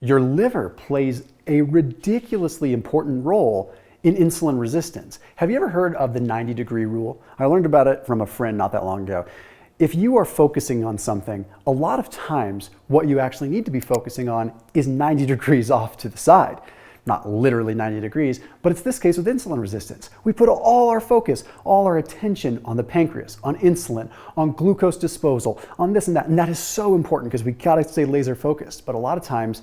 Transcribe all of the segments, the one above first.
Your liver plays a ridiculously important role in insulin resistance. Have you ever heard of the 90-degree rule? I learned about it from a friend not that long ago. If you are focusing on something, a lot of times what you actually need to be focusing on is 90 degrees off to the side. Not literally 90 degrees, but it's this case with insulin resistance. We put all our focus, all our attention on the pancreas, on insulin, on glucose disposal, on this and that is so important because we gotta stay laser focused. But a lot of times,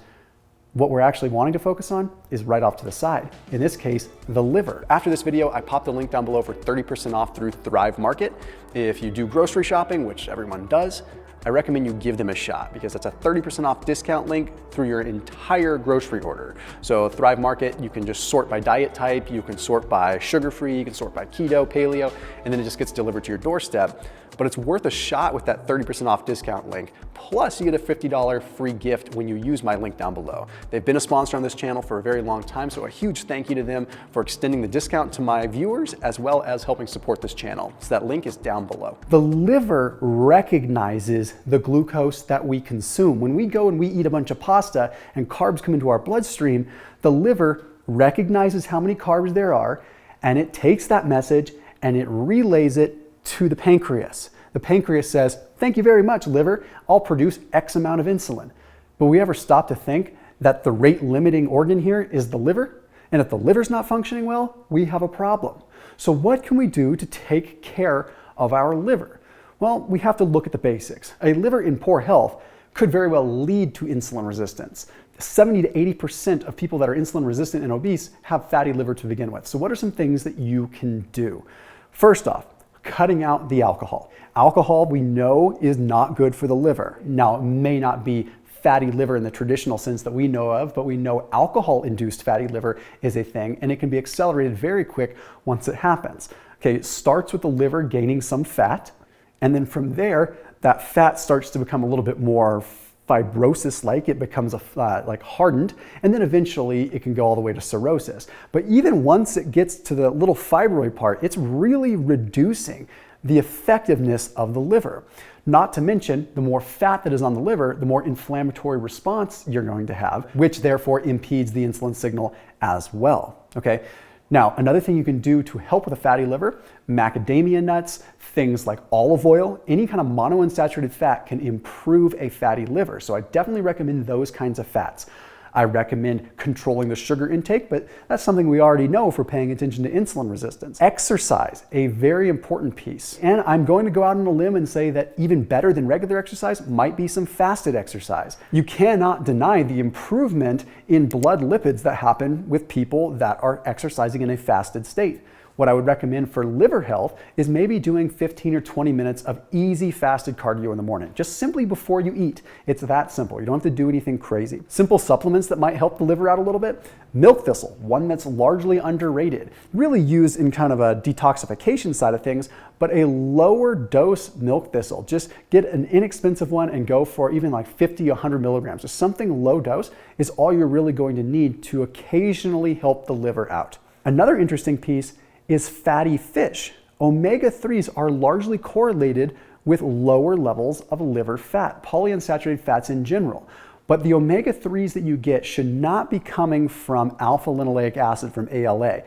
what we're actually wanting to focus on is right off to the side. In this case, the liver. After this video, I popped the link down below for 30% off through Thrive Market. If you do grocery shopping, which everyone does, I recommend you give them a shot because that's a 30% off discount link through your entire grocery order. So Thrive Market, you can just sort by diet type, you can sort by sugar-free, you can sort by keto, paleo, and then it just gets delivered to your doorstep. But it's worth a shot with that 30% off discount link. Plus you get a $50 free gift when you use my link down below. They've been a sponsor on this channel for a very long time, so a huge thank you to them for extending the discount to my viewers as well as helping support this channel. So that link is down below. The liver recognizes the glucose that we consume. When we go and we eat a bunch of pasta and carbs come into our bloodstream, the liver recognizes how many carbs there are and it takes that message and it relays it to the pancreas. The pancreas says, thank you very much, liver. I'll produce X amount of insulin. But we ever stop to think that the rate limiting organ here is the liver? And if the liver's not functioning well, we have a problem. So what can we do to take care of our liver? Well, we have to look at the basics. A liver in poor health could very well lead to insulin resistance. 70 to 80% of people that are insulin resistant and obese have fatty liver to begin with. So what are some things that you can do? First off, cutting out the alcohol. Alcohol, we know, is not good for the liver. Now, it may not be fatty liver in the traditional sense that we know of, but we know alcohol-induced fatty liver is a thing, and it can be accelerated very quick once it happens. Okay, it starts with the liver gaining some fat, and then from there, that fat starts to become a little bit more fibrosis-like, it becomes like hardened, and then eventually it can go all the way to cirrhosis. But even once it gets to the little fibroid part, it's really reducing the effectiveness of the liver. Not to mention, the more fat that is on the liver, the more inflammatory response you're going to have, which therefore impedes the insulin signal as well, okay? Now, another thing you can do to help with a fatty liver, macadamia nuts, things like olive oil, any kind of monounsaturated fat can improve a fatty liver. So I definitely recommend those kinds of fats. I recommend controlling the sugar intake, but that's something we already know if we're paying attention to insulin resistance. Exercise, a very important piece. And I'm going to go out on a limb and say that even better than regular exercise might be some fasted exercise. You cannot deny the improvement in blood lipids that happen with people that are exercising in a fasted state. What I would recommend for liver health is maybe doing 15 or 20 minutes of easy fasted cardio in the morning, just simply before you eat. It's that simple. You don't have to do anything crazy. Simple supplements that might help the liver out a little bit. Milk thistle, one that's largely underrated, really used in kind of a detoxification side of things, but a lower dose milk thistle. Just get an inexpensive one and go for even like 50, 100 milligrams. Just something low dose is all you're really going to need to occasionally help the liver out. Another interesting piece is fatty fish. Omega-3s are largely correlated with lower levels of liver fat, polyunsaturated fats in general. But the omega-3s that you get should not be coming from alpha-linoleic acid from ALA.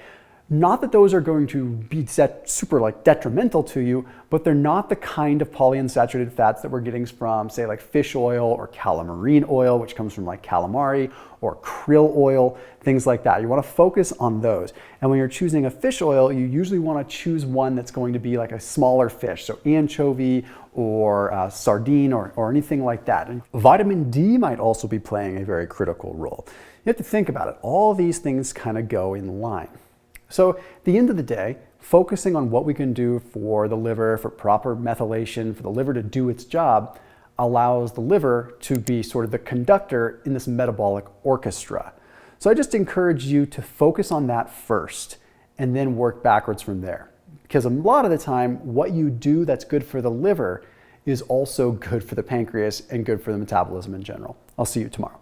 Not that those are going to be super detrimental to you, but they're not the kind of polyunsaturated fats that we're getting from, say, like fish oil or calamari oil, which comes from like calamari, or krill oil, things like that. You want to focus on those. And when you're choosing a fish oil, you usually want to choose one that's going to be like a smaller fish, so anchovy or sardine or anything like that. And vitamin D might also be playing a very critical role. You have to think about it. All these things kind of go in line. So at the end of the day, focusing on what we can do for the liver, for proper methylation, for the liver to do its job, allows the liver to be sort of the conductor in this metabolic orchestra. So I just encourage you to focus on that first and then work backwards from there. Because a lot of the time, what you do that's good for the liver is also good for the pancreas and good for the metabolism in general. I'll see you tomorrow.